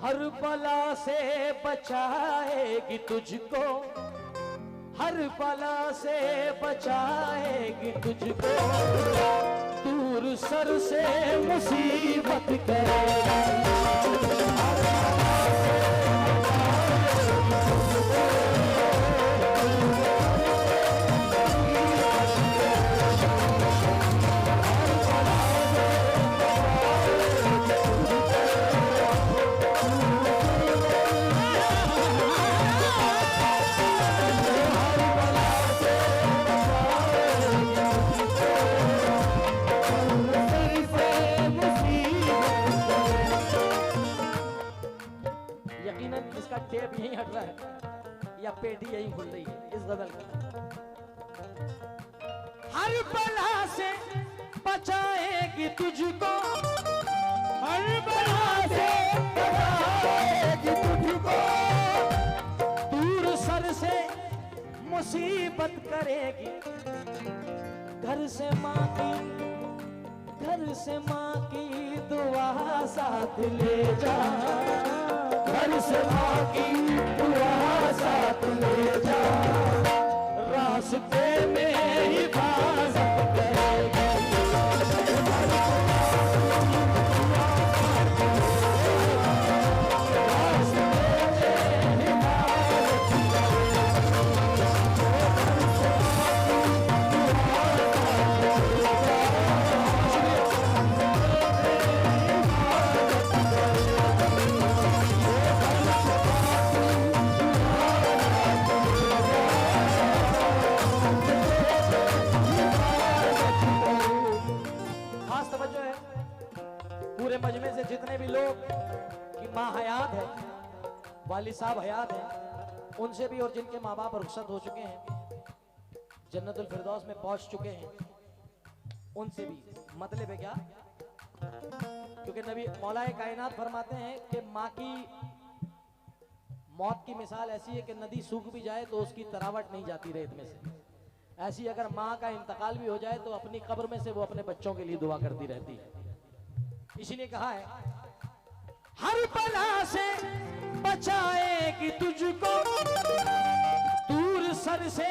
हर बला से बचाएगी तुझको, हर बला से बचाएगी तुझको, दूर सर से मुसीबत करेगी। टेप यहीं हट रहा है या पेटी यहीं खुल रही है इस गजल की। हर बला से बचाएगी तुझको, हर बला से बचाएगी तुझको, दूर सर से मुसीबत करेगी। घर से माँ की दुआ साथ ले जा, घर से माँ की दुआ साथ ले जा, रास्ते में हिफाजत करेगी। मजमे से जितने भी लोग की माँ हयात है, वालिद साहब हयात हैं, उनसे भी और जिनके माँ बाप रुखसत हो चुके हैं, जन्नतुल फिरदौस में पहुंच चुके हैं, उनसे भी मतलब है क्या, क्योंकि नबी मौलाए कायनात फरमाते हैं कि माँ की मौत की मिसाल ऐसी है कि नदी सूख भी जाए तो उसकी तरावट नहीं जाती रेत में से, ऐसी अगर माँ का इंतकाल भी हो जाए तो अपनी कब्र में से वो अपने बच्चों के लिए दुआ करती रहती है। इसी ने कहा है हर बला से बचाएगी तुझको, दूर सर से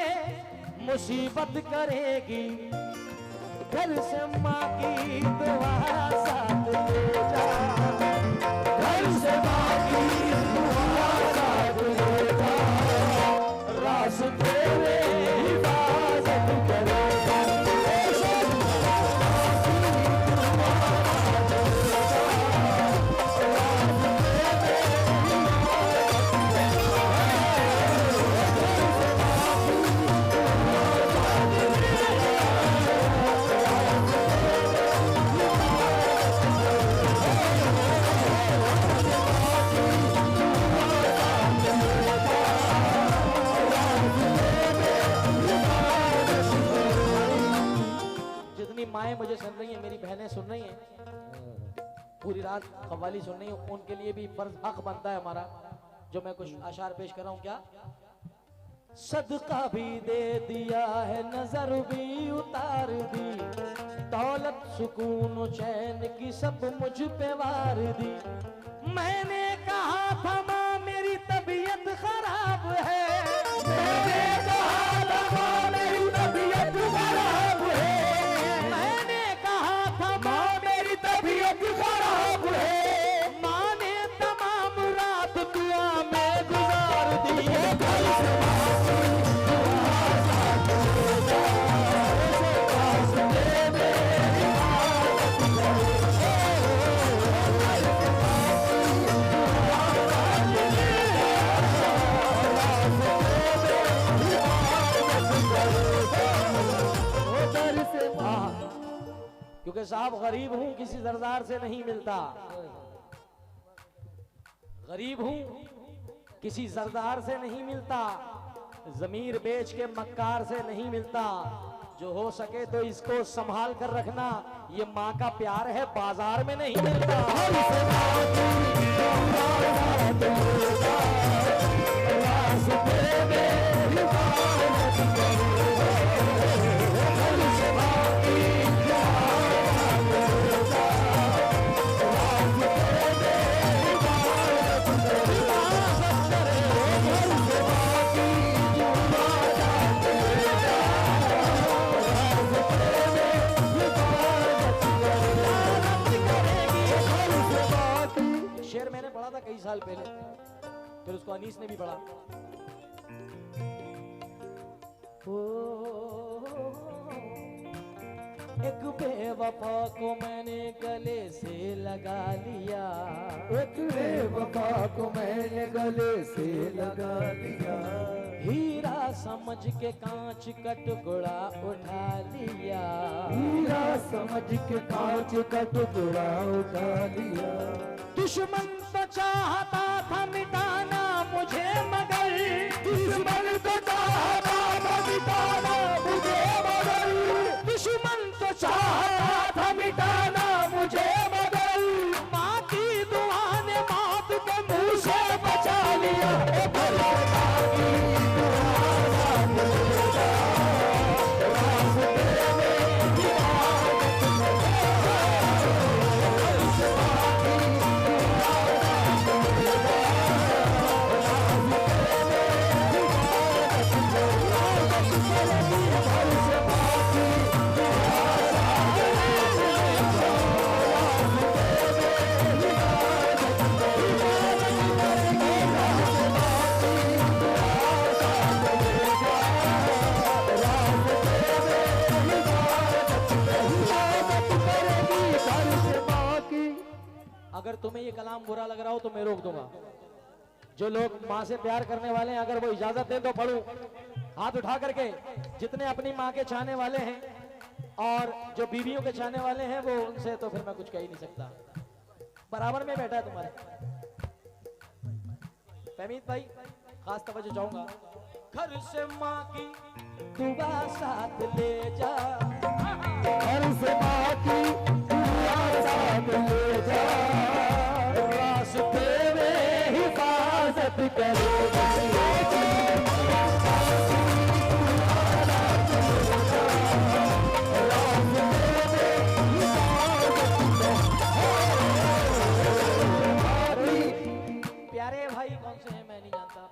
मुसीबत करेगी, घर से माँ की दुआ साथ ले जा, घर से माँ की दुआ साथ ले जा, रास्ते में हिफाजत करेगा। माएँ मुझे सुन रही हैं, मेरी बहनें सुन रही हैं, पूरी रात कव्वाली सुन रही हैं, उनके लिए भी फर्ज हक बनता है हमारा जो मैं कुछ अशार पेश कर रहा हूँ। क्या सदका भी दे दिया है, नजर भी उतार दी, दौलत सुकून चैन की सब मुझ पे वार दी। मैंने कहा था माँ मेरी तबीयत खराब है, मैंने कहा था माँ मेरी तबीयत खराब है, मैंने कहा था माँ मेरी तबीयत खराब है, माँ ने तमाम रात दुआ में गुजार दी है। क्योंकि साहब गरीब हूं, किसी सरदार से नहीं मिलता, गरीब हूं किसी सरदार से नहीं मिलता, जमीर बेच के मक्कार से नहीं मिलता, जो हो सके तो इसको संभाल कर रखना, ये माँ का प्यार है बाजार में नहीं मिलता। शेर मैंने पढ़ा था कई साल पहले, फिर उसको अनीस ने भी पढ़ा। एक बेवफा को मैंने गले से लगा लिया, एक बेवफा को मैंने गले से लगा लिया, हीरा समझ के कांच का टुकड़ा उठा लिया, हीरा समझ के कांच का टुकड़ा उठा लिया। दुश्मन तो चाहता था मिटाना मुझे मगर, दुश्मन तो चाहता था मिटाना मुझे मगर, दुश्मन तो चाहता था मिटाना मुझे मगर, माँ की दुआ ने मौत के मुंह से बचा लिया। ए भला की अगर तुम्हें ये कलाम बुरा लग रहा हो तो मैं रोक दूंगा। जो लोग माँ से प्यार करने वाले हैं अगर वो इजाजत दें तो पढ़ूं हाथ उठा करके। जितने अपनी माँ के चाहने वाले हैं और जो बीवियों के चाहने वाले हैं वो उनसे तो फिर मैं कुछ कह ही नहीं सकता। बराबर में बैठा है तुम्हारे फहमीद भाई, खास तवज्जो चाहूंगा। घर से माँ की दुआ साथ ले जा, घर से माँ की दुआ साथ ले जा, रास्ते में हिफाजत करे। प्यारे भाई कौन से हैं मैं नहीं जानता।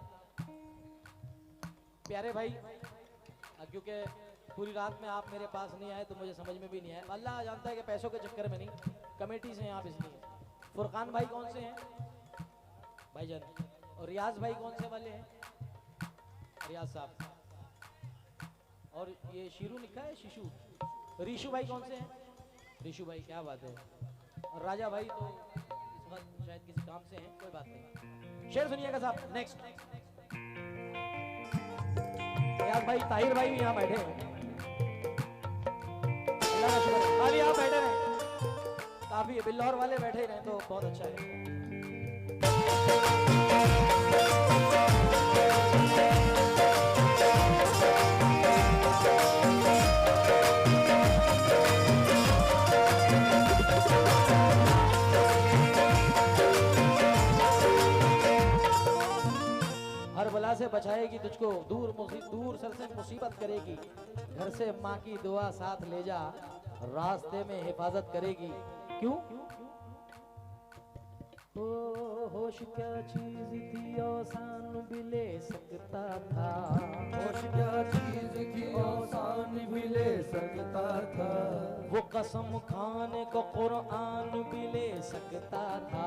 प्यारे भाई क्योंकि पूरी रात में आप मेरे पास नहीं आए तो मुझे समझ में भी नहीं आया। अल्लाह जानता है कि पैसों के चक्कर में नहीं, कमेटी से हैं आप इसलिए। फुरकान भाई कौन से हैं भाईजान, और रियाज भाई कौन से वाले हैं रियाज साहब, और ये शीरू लिखा है शिशु। रीशु भाई कौन से हैं, रीशु भाई क्या बात है। और राजा भाई तो इस वक्त शायद किसी काम से हैं, कोई बात नहीं। शेर सुनिएगा साहब। नेक्स्ट रियाज भाई, ताहिर भाई भी यहाँ बैठे हैं। अल्लाह का शुक्र, खाली आप बैठे रहे, काफी बिल्लौर वाले बैठे रहे तो बहुत अच्छा है। हर बला से बचाएगी तुझको, दूर सर से मुसीबत करेगी। घर से माँ की दुआ साथ ले जा, रास्ते में हिफाजत करेगी। क्यों? होश क्या चीज थी औसान भी ले सकता था, होश क्या चीज थी औसान भी ले सकता था, वो कसम खाने को कुरान भी ले सकता था,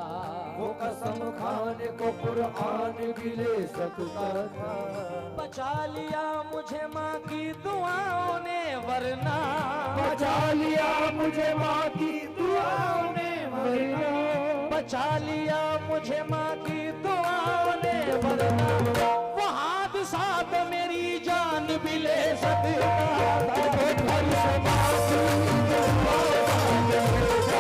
वो कसम खाने को कुरान भी ले सकता था। बचा लिया मुझे माँ की दुआओं ने वरना, बचा लिया मुझे माँ की दुआओं ने वरना, बचा लिया मुझे माँ की दुआओं ने वरना, वो हादसा तो मेरी जान भी ले सकता था। घर से माँ की दुआ ले जा,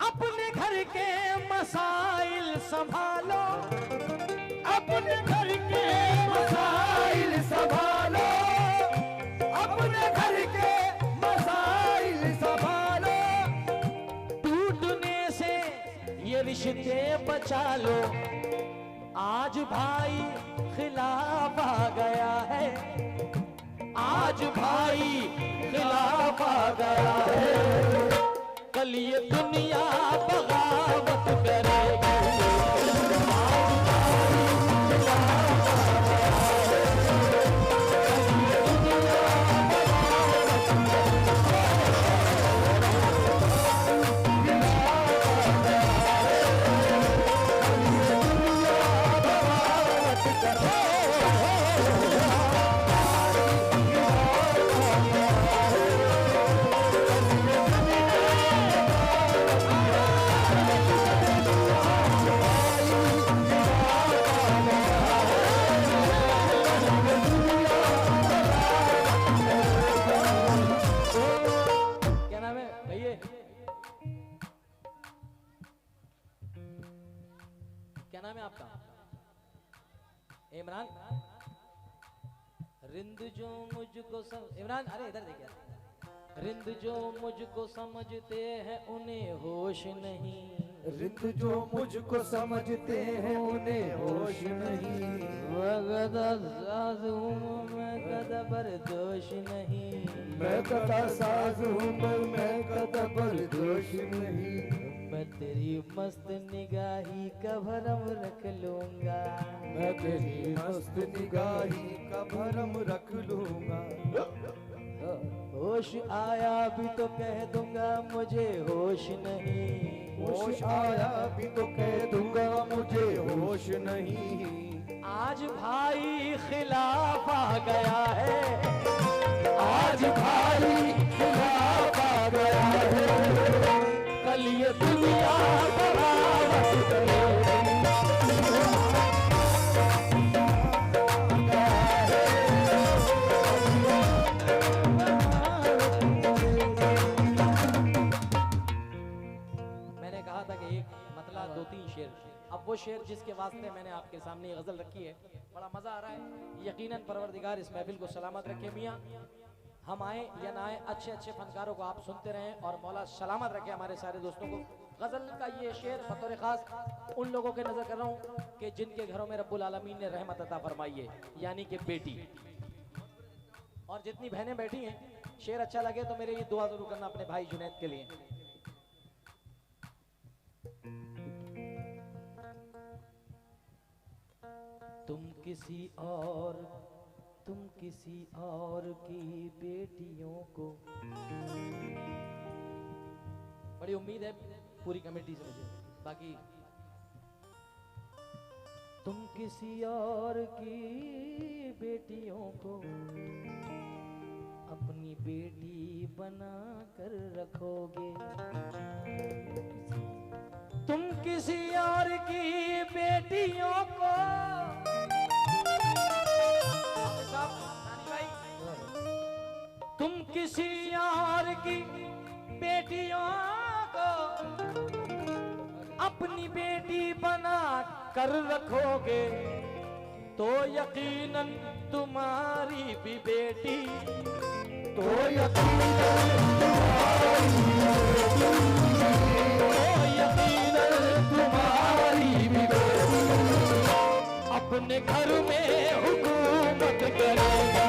अपने घर के मसाइल संभालो, अपने घर के मसाइल संभालो, अपने घर के मसाइल संभालो, रिश्ते बचा लो, आज भाई खिलाफ आ गया है, आज भाई खिलाफ आ गया है, कल ये दुनिया बगावत करेगी। क्या नाम है आपका? इमरान। रिंद जो मुझको इमरान, अरे इधर देखिए। रिंद जो मुझको समझते हैं उन्हें होश नहीं, रित जो मुझको समझते हैं उन्हें होश नहीं, मैं कदा बर्दोश नहीं, मैं कथा साज हूँ मैं कथा बर्दोश नहीं, मैं तेरी मस्त निगाही का भरम रख लूंगा, मैं तेरी मस्त निगाही का भरम रख लूंगा। होश आया भी तो कह दूंगा मुझे होश नहीं, होश आया भी तो कह दूंगा मुझे होश नहीं, आज भाई खिलाफ आ गया है, आज भाई खिलाफ आ गया है, कल ये दुनिया बगावत करेगी। मैंने कहा था कि एक मतला दो तीन शेर, अब वो शेर जिसके वास्ते मैंने आपके सामने ये गजल रखी है, बड़ा मजा आ रहा है। यकीनन परवरदिगार इस महफिल को सलामत रखे मियाँ, हम आए या ना आए अच्छे अच्छे फनकारों को आप सुनते रहें और मौला सलामत रखे हमारे सारे दोस्तों को। गजल का ये शेर बतौर खास उन लोगों के नजर कर रहा हूँ कि जिनके घरों में रब्बुल आलमीन ने रहमत अता फरमाई है, यानी कि बेटी। और जितनी बहनें बैठी हैं, शेर अच्छा लगे तो मेरे लिए दुआ जरूर करना अपने भाई जुनैद के लिए। तुम किसी और की बेटियों को, बड़ी उम्मीद है पूरी कमेटी से मुझे, बाकी तुम किसी और की बेटियों को अपनी बेटी बना कर रखोगे, तुम किसी और की बेटियों को, तुम किसी और की बेटियों को अपनी बेटी बना कर रखोगे, तो यकीनन तुम्हारी भी बेटी, तो यकीनन तुम्हारी भी बेटी अपने घर में हुकूमत करेगी।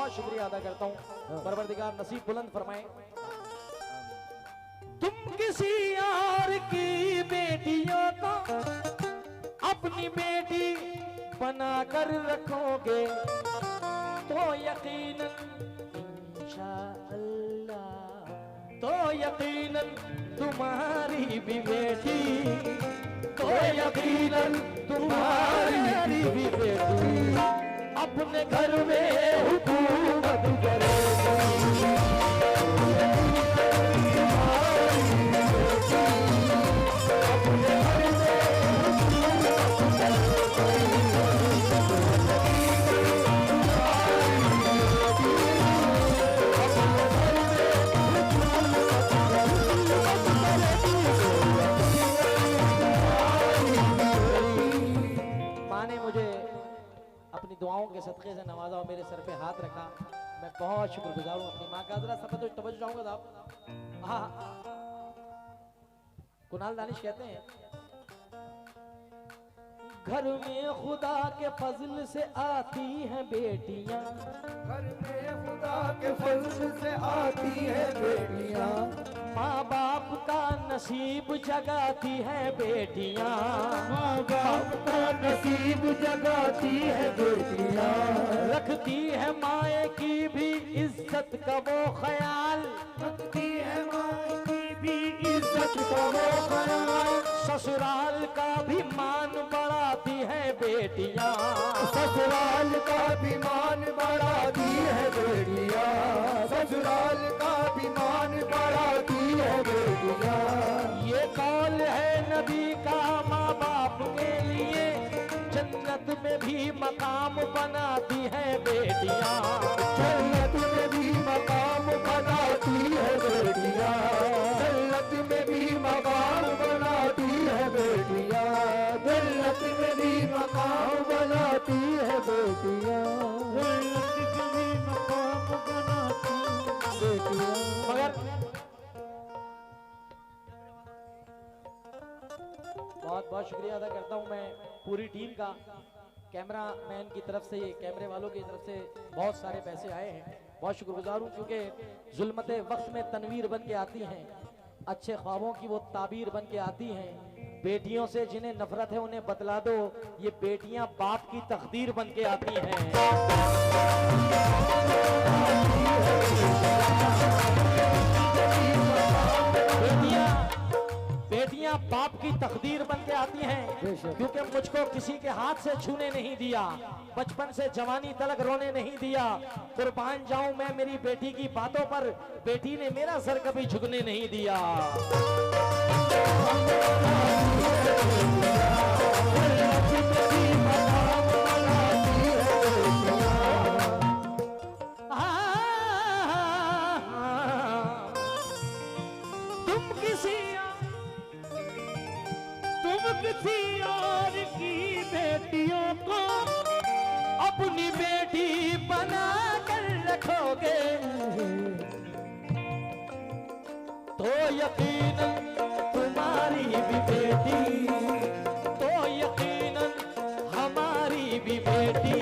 बहुत शुक्रिया अदा करता हूँ। परवरदिगार नसीब बुलंद फरमाए। तुम किसी और की बेटियों को अपनी बेटी बनाकर रखोगे तो यकीनन इंशाअल्लाह, तो यकीनन तुम्हारी भी बेटी, तो यकीनन तुम्हारी भी बेटी अपने घर में हुकूमत करेगी। दुआओं के सदक़े से नवाजा और मेरे सर पे हाथ रखा, मैं बहुत शुक्रगुजार हूँ अपनी माँ का। जरा सब तो तवज्जो चाहूंगा साहब। हाँ, कुनाल दानिश कहते हैं, घर में खुदा के फजल से आती हैं बेटियां, घर में खुदा के फजल से आती हैं बेटियां, माँ बाप का नसीब जगाती है बेटियां, माँ बाप का नसीब जगाती है बेटियां, रखती है माए की भी इज्जत का वो ख्याल, रखती है माए की भी इज्जत का वो ख्याल, ससुराल का भी मान बढ़ाती है बेटियां, ससुराल का भी मान बढ़ाती है बेटियां, ससुराल का भी मान बढ़ाती है बेटियां। ये कौल है नबी का माँ बाप के लिए, जन्नत में भी मकाम बनाती है बेटियां, जन्नत में भी मकाम बनाती है बेटियां, जन्नत में भी मकाम बनाती है बेटियां, जन्नत में भी मकाम बनाती है बेटियां, जन्नत में भी मकाम बनाती है बेटियां। मगर बहुत बहुत शुक्रिया अदा करता हूं मैं पूरी टीम का, कैमरा मैन की तरफ से, कैमरे वालों की तरफ से बहुत सारे पैसे आए हैं, बहुत शुक्रगुजार हूं, क्योंकि जुल्मते वक्त में तनवीर बन के आती हैं, अच्छे ख्वाबों की वो ताबीर बन के आती हैं। बेटियों से जिन्हें नफरत है उन्हें बतला दो, ये बेटियां बाप की तकदीर बन के आती हैं। बेटियां बाप की तकदीर बन के आती हैं, क्योंकि मुझको किसी के हाथ से छूने नहीं दिया, बचपन से जवानी तलक रोने नहीं दिया, कुर्बान जाऊं मैं मेरी बेटी की बातों पर, बेटी ने मेरा सर कभी झुकने नहीं दिया। किसी और की बेटियों को अपनी बेटी बना कर रखोगे तो यकीनन तुम्हारी भी बेटी, तो यकीनन हमारी भी बेटी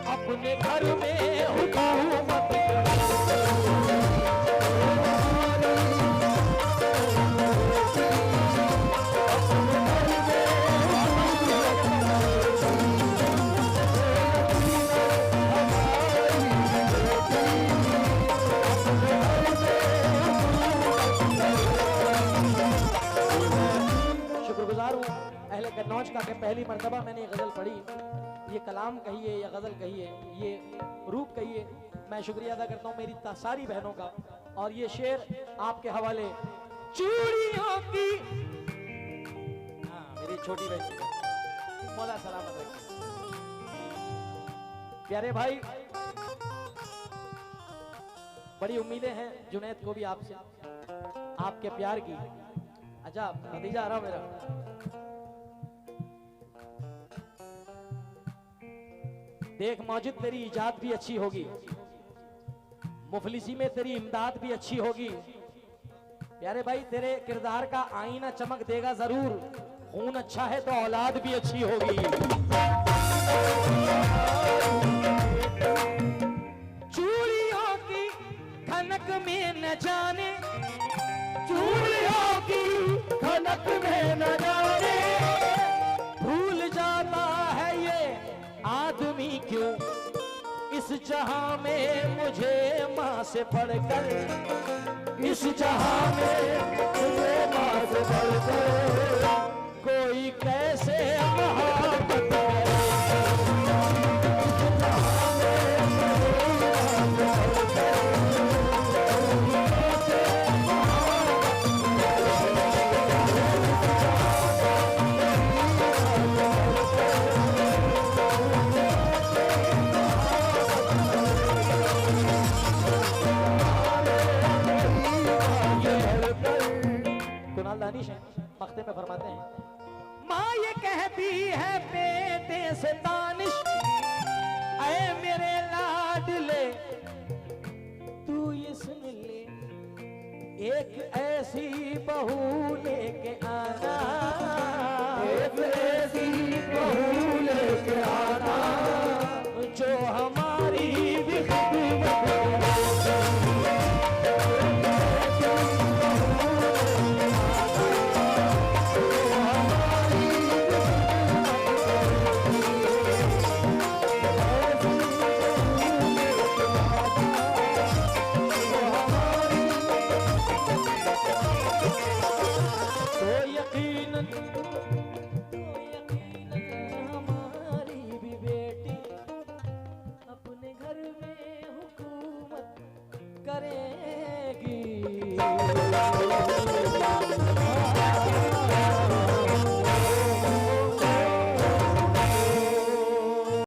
अपने घर में हुकूमत कन्नौज का के पहली मर्तबा मैंने ये गजल पढ़ी, ये कलाम कहिए या गजल कहिए, ये रूप कहिए, मैं शुक्रिया अदा करता हूँ मेरी सारी बहनों का। और ये शेर आपके हवाले चूड़ियों की, हाँ मेरी छोटी बहन मौला सलामत रखे। प्यारे भाई, बड़ी उम्मीदें हैं जुनैद को भी आपसे, आपके प्यार की। अच्छा नतीजा आ रहा मेरा, देख मौजूद तेरी इजाद भी अच्छी होगी, मुफलिसी में तेरी इमदाद भी अच्छी होगी। प्यारे भाई तेरे किरदार का आईना चमक देगा जरूर, खून अच्छा है तो औलाद भी अच्छी होगी। न जाने, चूड़ियों की खनक में न जाने, भूल जाता है ये आदमी क्यों इस जहां में मुझे माँ से पढ़कर, इस जहां में मुझे माँ से बढ़कर कोई कैसे मोहब्बत करे। कुणाल दानिश है, मख्ते में फरमाते हैं, माँ ये कहती है बेटे से तानिश, ऐ मेरे लाडले तू ये सुन ले, एक ऐसी बहू